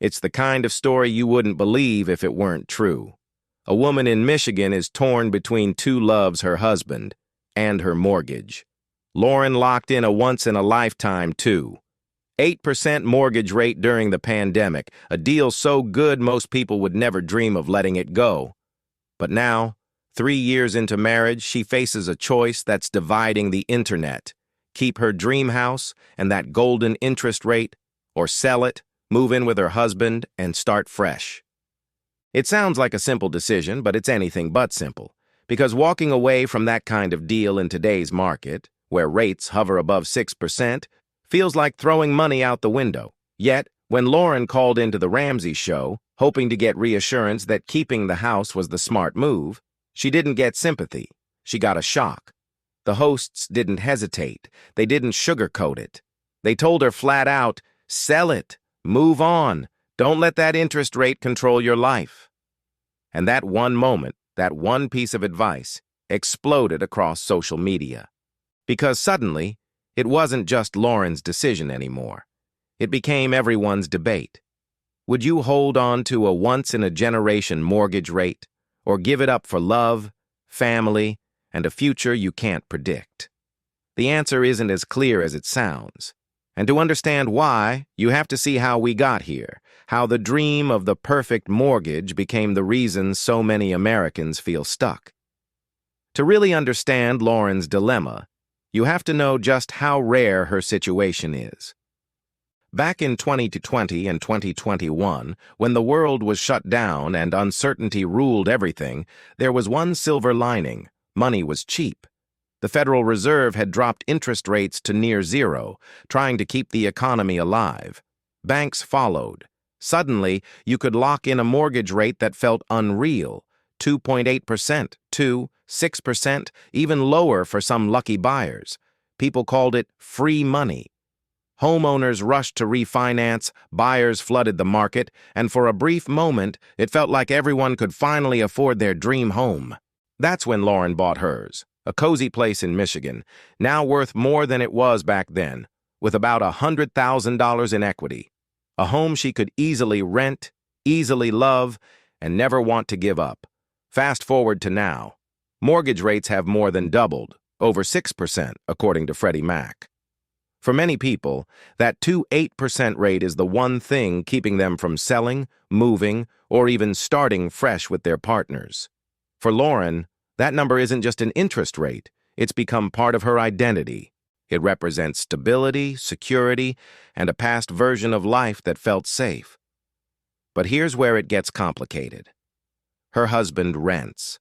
It's the kind of story you wouldn't believe if it weren't true. A woman in Michigan is torn between two loves: her husband and her mortgage. Lauren locked in a once-in-a-lifetime, too. 8% mortgage rate during the pandemic, a deal so good most people would never dream of letting it go. But now, 3 years into marriage, she faces a choice that's dividing the internet: keep her dream house and that golden interest rate, or sell it, move in with her husband, and start fresh. It sounds like a simple decision, but it's anything but simple, because walking away from that kind of deal in today's market, where rates hover above 6%, feels like throwing money out the window. Yet, when Lauren called into the Ramsey Show, hoping to get reassurance that keeping the house was the smart move, she didn't get sympathy. She got a shock. The hosts didn't hesitate. They didn't sugarcoat it. They told her flat out, "Sell it. Move on. Don't let that interest rate control your life." And that one moment, that one piece of advice, exploded across social media. Because suddenly, it wasn't just Lauren's decision anymore. It became everyone's debate. Would you hold on to a once-in-a-generation mortgage rate, or give it up for love, family, and a future you can't predict? The answer isn't as clear as it sounds. And to understand why, you have to see how we got here, how the dream of the perfect mortgage became the reason so many Americans feel stuck. To really understand Lauren's dilemma, you have to know just how rare her situation is. Back in 2020 and 2021, when the world was shut down and uncertainty ruled everything, there was one silver lining: money was cheap. The Federal Reserve had dropped interest rates to near zero, trying to keep the economy alive. Banks followed. Suddenly, you could lock in a mortgage rate that felt unreal: 2.8%, 6%, even lower for some lucky buyers. People called it free money. Homeowners rushed to refinance, buyers flooded the market, and for a brief moment, it felt like everyone could finally afford their dream home. That's when Lauren bought hers, a cozy place in Michigan, now worth more than it was back then, with about $100,000 in equity. A home she could easily rent, easily love, and never want to give up. Fast forward to now. Mortgage rates have more than doubled, over 6%, according to Freddie Mac. For many people, that 2.8% rate is the one thing keeping them from selling, moving, or even starting fresh with their partners. For Lauren, that number isn't just an interest rate, it's become part of her identity. It represents stability, security, and a past version of life that felt safe. But here's where it gets complicated. Her husband rents.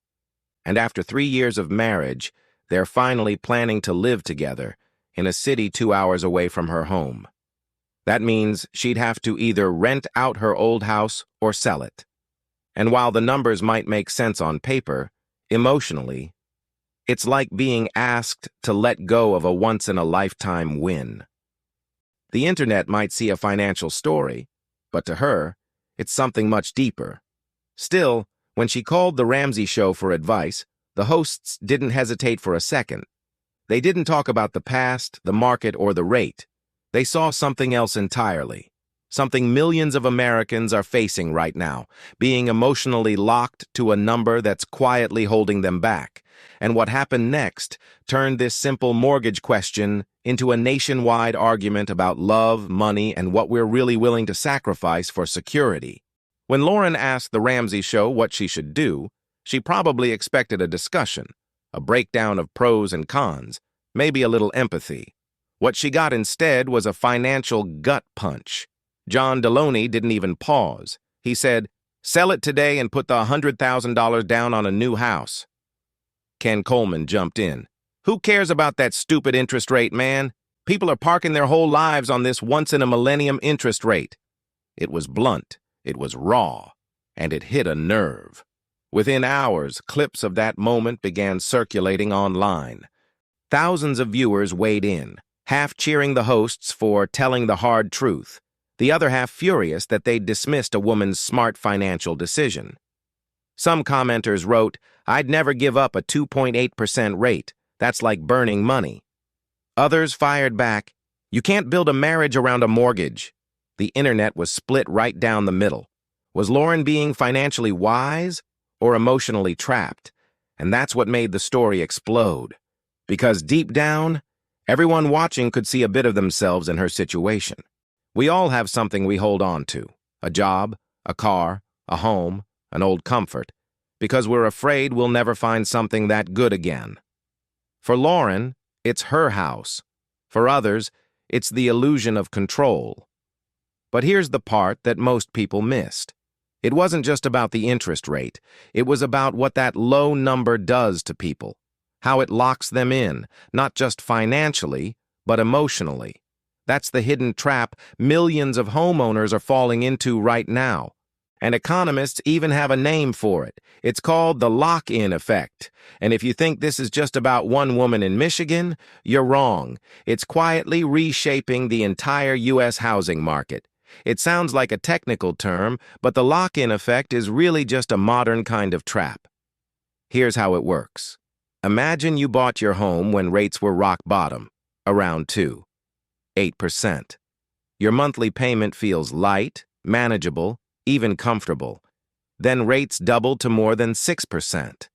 And after 3 years of marriage, they're finally planning to live together in a city 2 hours away from her home. That means she'd have to either rent out her old house or sell it. And while the numbers might make sense on paper, emotionally, it's like being asked to let go of a once-in-a-lifetime win. The internet might see a financial story, but to her, it's something much deeper. Still, when she called the Ramsey Show for advice, the hosts didn't hesitate for a second. They didn't talk about the past, the market, or the rate. They saw something else entirely. Something millions of Americans are facing right now, being emotionally locked to a number that's quietly holding them back. And what happened next turned this simple mortgage question into a nationwide argument about love, money, and what we're really willing to sacrifice for security. When Lauren asked the Ramsey Show what she should do, she probably expected a discussion, a breakdown of pros and cons, maybe a little empathy. What she got instead was a financial gut punch. John Deloney didn't even pause. He said, "Sell it today and put the $100,000 down on a new house." Ken Coleman jumped in. "Who cares about that stupid interest rate, man? People are parking their whole lives on this once-in-a-millennium interest rate." It was blunt, it was raw, and it hit a nerve. Within hours, clips of that moment began circulating online. Thousands of viewers weighed in, half cheering the hosts for telling the hard truth, the other half furious that they'd dismissed a woman's smart financial decision. Some commenters wrote, "I'd never give up a 2.8% rate. That's like burning money." Others fired back, "You can't build a marriage around a mortgage." The internet was split right down the middle. Was Lauren being financially wise or emotionally trapped? And that's what made the story explode. Because deep down, everyone watching could see a bit of themselves in her situation. We all have something we hold on to: a job, a car, a home, an old comfort, because we're afraid we'll never find something that good again. For Lauren, it's her house. For others, it's the illusion of control. But here's the part that most people missed. It wasn't just about the interest rate. It was about what that low number does to people, how it locks them in, not just financially, but emotionally. That's the hidden trap millions of homeowners are falling into right now. And economists even have a name for it. It's called the lock-in effect. And if you think this is just about one woman in Michigan, you're wrong. It's quietly reshaping the entire U.S. housing market. It sounds like a technical term, but the lock-in effect is really just a modern kind of trap. Here's how it works. Imagine you bought your home when rates were rock bottom, around 8%. Your monthly payment feels light, manageable, even comfortable. Then rates double to more than 6%.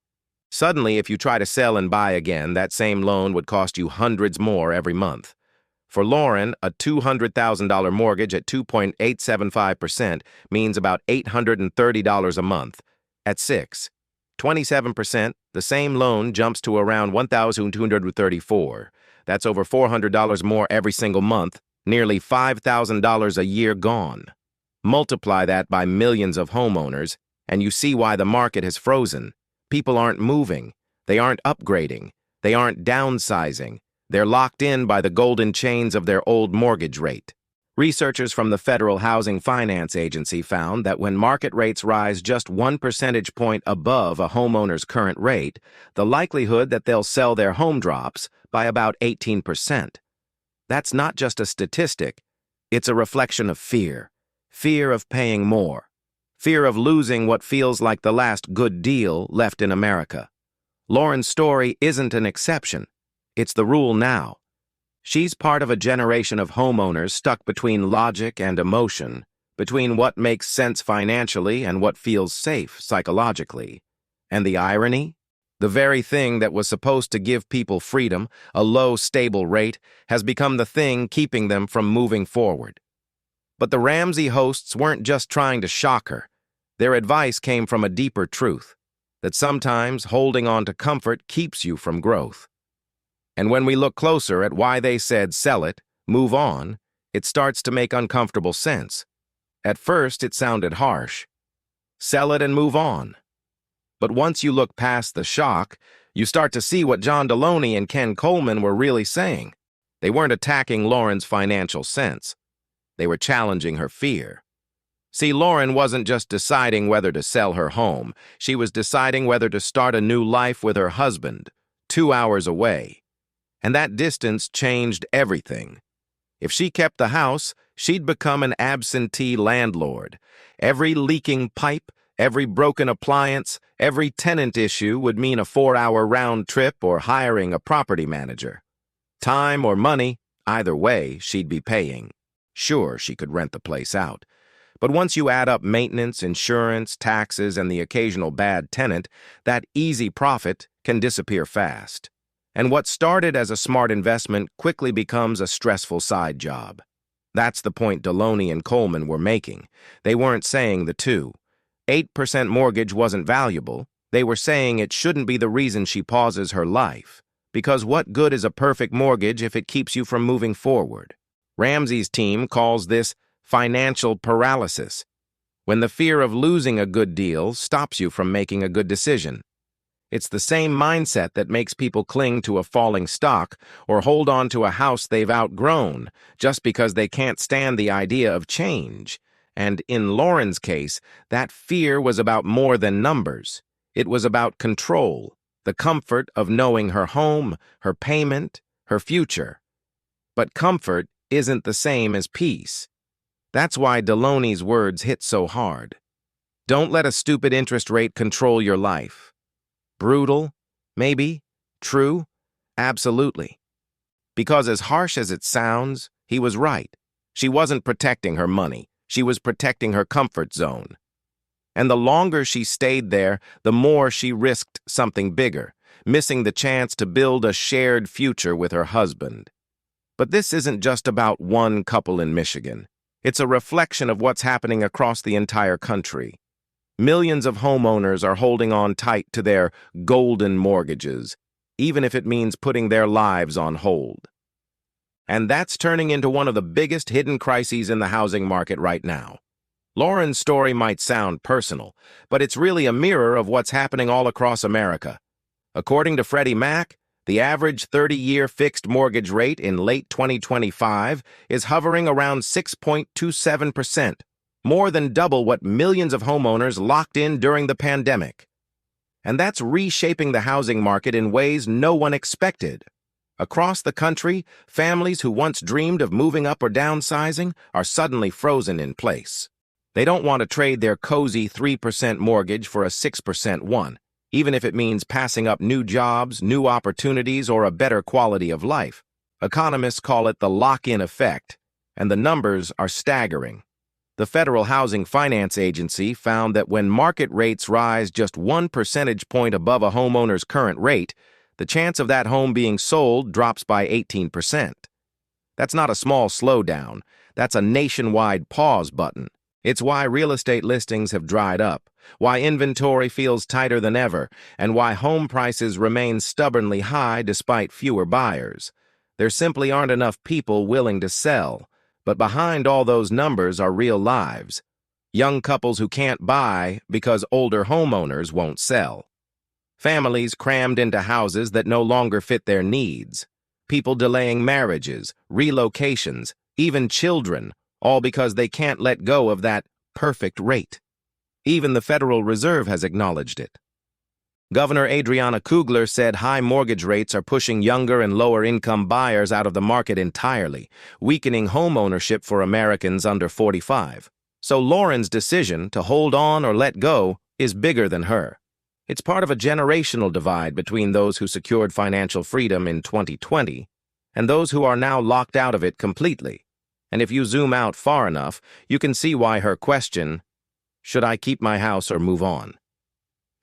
Suddenly, if you try to sell and buy again, that same loan would cost you hundreds more every month. For Lauren, a $200,000 mortgage at 2.875% means about $830 a month. At 27%, the same loan jumps to around $1,234. That's over $400 more every single month, nearly $5,000 a year gone. Multiply that by millions of homeowners, and you see why the market has frozen. People aren't moving. They aren't upgrading. They aren't downsizing. They're locked in by the golden chains of their old mortgage rate. Researchers from the Federal Housing Finance Agency found that when market rates rise just 1 percentage point above a homeowner's current rate, the likelihood that they'll sell their home drops by about 18%. That's not just a statistic. It's a reflection of fear. Fear of paying more. Fear of losing what feels like the last good deal left in America. Lauren's story isn't an exception. It's the rule now. She's part of a generation of homeowners stuck between logic and emotion, between what makes sense financially and what feels safe psychologically. And the irony? The very thing that was supposed to give people freedom, a low, stable rate, has become the thing keeping them from moving forward. But the Ramsey hosts weren't just trying to shock her. Their advice came from a deeper truth, that sometimes holding on to comfort keeps you from growth. And when we look closer at why they said sell it, move on, it starts to make uncomfortable sense. At first, it sounded harsh. Sell it and move on. But once you look past the shock, you start to see what John Deloney and Ken Coleman were really saying. They weren't attacking Lauren's financial sense. They were challenging her fear. See, Lauren wasn't just deciding whether to sell her home. She was deciding whether to start a new life with her husband, 2 hours away. And that distance changed everything. If she kept the house, she'd become an absentee landlord. Every leaking pipe, every broken appliance, every tenant issue would mean a 4-hour round trip or hiring a property manager. Time or money, either way, she'd be paying. Sure, she could rent the place out. But once you add up maintenance, insurance, taxes, and the occasional bad tenant, that easy profit can disappear fast. And what started as a smart investment quickly becomes a stressful side job. That's the point Deloney and Coleman were making. They weren't saying the 8% mortgage wasn't valuable. They were saying it shouldn't be the reason she pauses her life. Because what good is a perfect mortgage if it keeps you from moving forward? Ramsey's team calls this financial paralysis, when the fear of losing a good deal stops you from making a good decision. It's the same mindset that makes people cling to a falling stock or hold on to a house they've outgrown just because they can't stand the idea of change. And in Lauren's case, that fear was about more than numbers. It was about control, the comfort of knowing her home, her payment, her future. But comfort isn't the same as peace. That's why Deloney's words hit so hard. Don't let a stupid interest rate control your life. Brutal? Maybe. True? Absolutely. Because as harsh as it sounds, he was right. She wasn't protecting her money. She was protecting her comfort zone. And the longer she stayed there, the more she risked something bigger, missing the chance to build a shared future with her husband. But this isn't just about one couple in Michigan. It's a reflection of what's happening across the entire country. Millions of homeowners are holding on tight to their golden mortgages, even if it means putting their lives on hold. And that's turning into one of the biggest hidden crises in the housing market right now. Lauren's story might sound personal, but it's really a mirror of what's happening all across America. According to Freddie Mac, the average 30-year fixed mortgage rate in late 2025 is hovering around 6.27%, more than double what millions of homeowners locked in during the pandemic. And that's reshaping the housing market in ways no one expected. Across the country, families who once dreamed of moving up or downsizing are suddenly frozen in place. They don't want to trade their cozy 3% mortgage for a 6% one, even if it means passing up new jobs, new opportunities, or a better quality of life. Economists call it the lock-in effect, and the numbers are staggering. The Federal Housing Finance Agency found that when market rates rise just 1 percentage point above a homeowner's current rate, the chance of that home being sold drops by 18%. That's not a small slowdown. That's a nationwide pause button. It's why real estate listings have dried up, why inventory feels tighter than ever, and why home prices remain stubbornly high despite fewer buyers. There simply aren't enough people willing to sell. But behind all those numbers are real lives. Young couples who can't buy because older homeowners won't sell. Families crammed into houses that no longer fit their needs. People delaying marriages, relocations, even children, all because they can't let go of that perfect rate. Even the Federal Reserve has acknowledged it. Governor Adriana Kugler said high mortgage rates are pushing younger and lower-income buyers out of the market entirely, weakening homeownership for Americans under 45. So Lauren's decision to hold on or let go is bigger than her. It's part of a generational divide between those who secured financial freedom in 2020 and those who are now locked out of it completely. And if you zoom out far enough, you can see why her question, "Should I keep my house or move on?"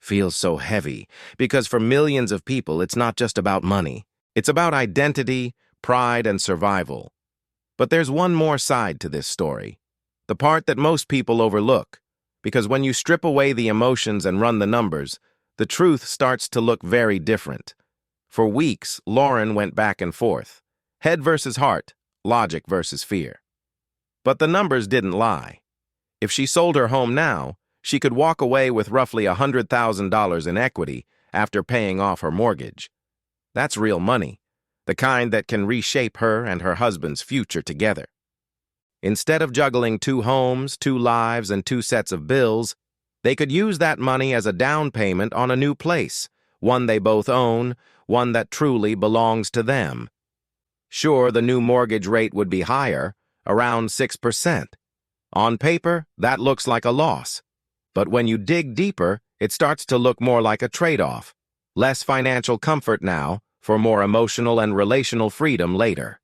feels so heavy, because for millions of people, it's not just about money. It's about identity, pride, and survival. But there's one more side to this story, the part that most people overlook, because when you strip away the emotions and run the numbers, the truth starts to look very different. For weeks, Lauren went back and forth, head versus heart, logic versus fear. But the numbers didn't lie. If she sold her home now, she could walk away with roughly $100,000 in equity after paying off her mortgage. That's real money, the kind that can reshape her and her husband's future together. Instead of juggling 2 homes, 2 lives, and 2 sets of bills, they could use that money as a down payment on a new place, one they both own, one that truly belongs to them. Sure, the new mortgage rate would be higher, around 6%. On paper, that looks like a loss. But when you dig deeper, it starts to look more like a trade-off. Less financial comfort now, for more emotional and relational freedom later.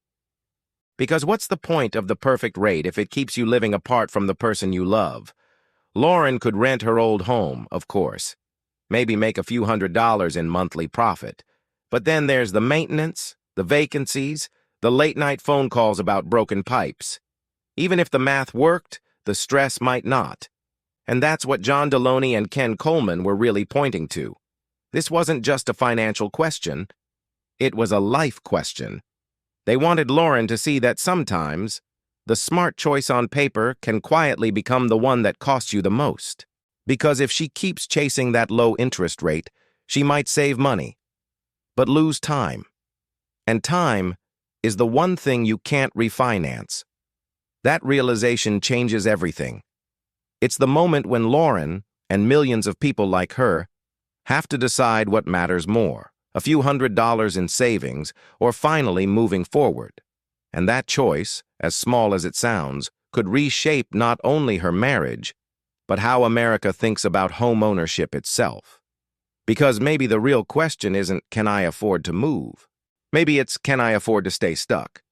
Because what's the point of the perfect rate if it keeps you living apart from the person you love? Lauren could rent her old home, of course. Maybe make a few $100s in monthly profit. But then there's the maintenance, the vacancies, the late-night phone calls about broken pipes. Even if the math worked, the stress might not. And that's what John Deloney and Ken Coleman were really pointing to. This wasn't just a financial question. It was a life question. They wanted Lauren to see that sometimes the smart choice on paper can quietly become the one that costs you the most. Because if she keeps chasing that low interest rate, she might save money, but lose time. And time is the one thing you can't refinance. That realization changes everything. It's the moment when Lauren, and millions of people like her, have to decide what matters more, a few $100s in savings, or finally moving forward. And that choice, as small as it sounds, could reshape not only her marriage, but how America thinks about home ownership itself. Because maybe the real question isn't, can I afford to move? Maybe it's, can I afford to stay stuck?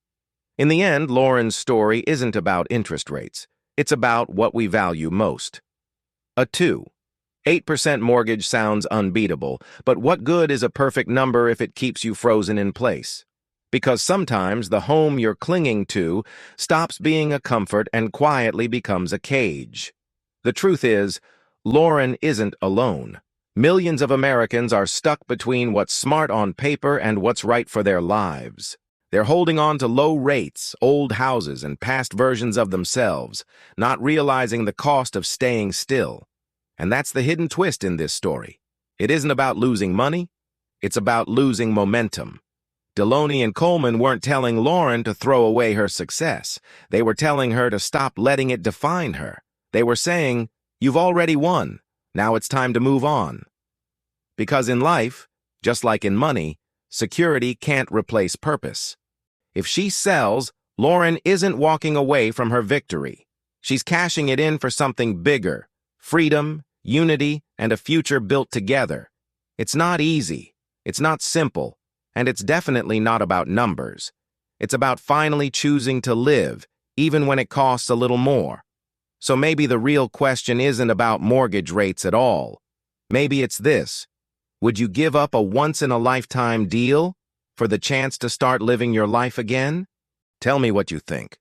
In the end, Lauren's story isn't about interest rates. It's about what we value most. A 8% mortgage sounds unbeatable, but what good is a perfect number if it keeps you frozen in place? Because sometimes the home you're clinging to stops being a comfort and quietly becomes a cage. The truth is, Lauren isn't alone. Millions of Americans are stuck between what's smart on paper and what's right for their lives. They're holding on to low rates, old houses, and past versions of themselves, not realizing the cost of staying still. And that's the hidden twist in this story. It isn't about losing money, it's about losing momentum. Deloney and Coleman weren't telling Lauren to throw away her success. They were telling her to stop letting it define her. They were saying, "You've already won. Now it's time to move on." Because in life, just like in money, security can't replace purpose. If she sells, Lauren isn't walking away from her victory. She's cashing it in for something bigger: freedom, unity, and a future built together. It's not easy, it's not simple, and it's definitely not about numbers. It's about finally choosing to live, even when it costs a little more. So maybe the real question isn't about mortgage rates at all. Maybe it's this: would you give up a once-in-a-lifetime deal for the chance to start living your life again? Tell me what you think,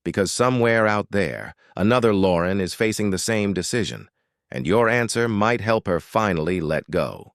because somewhere out there, another Lauren is facing the same decision, and your answer might help her finally let go.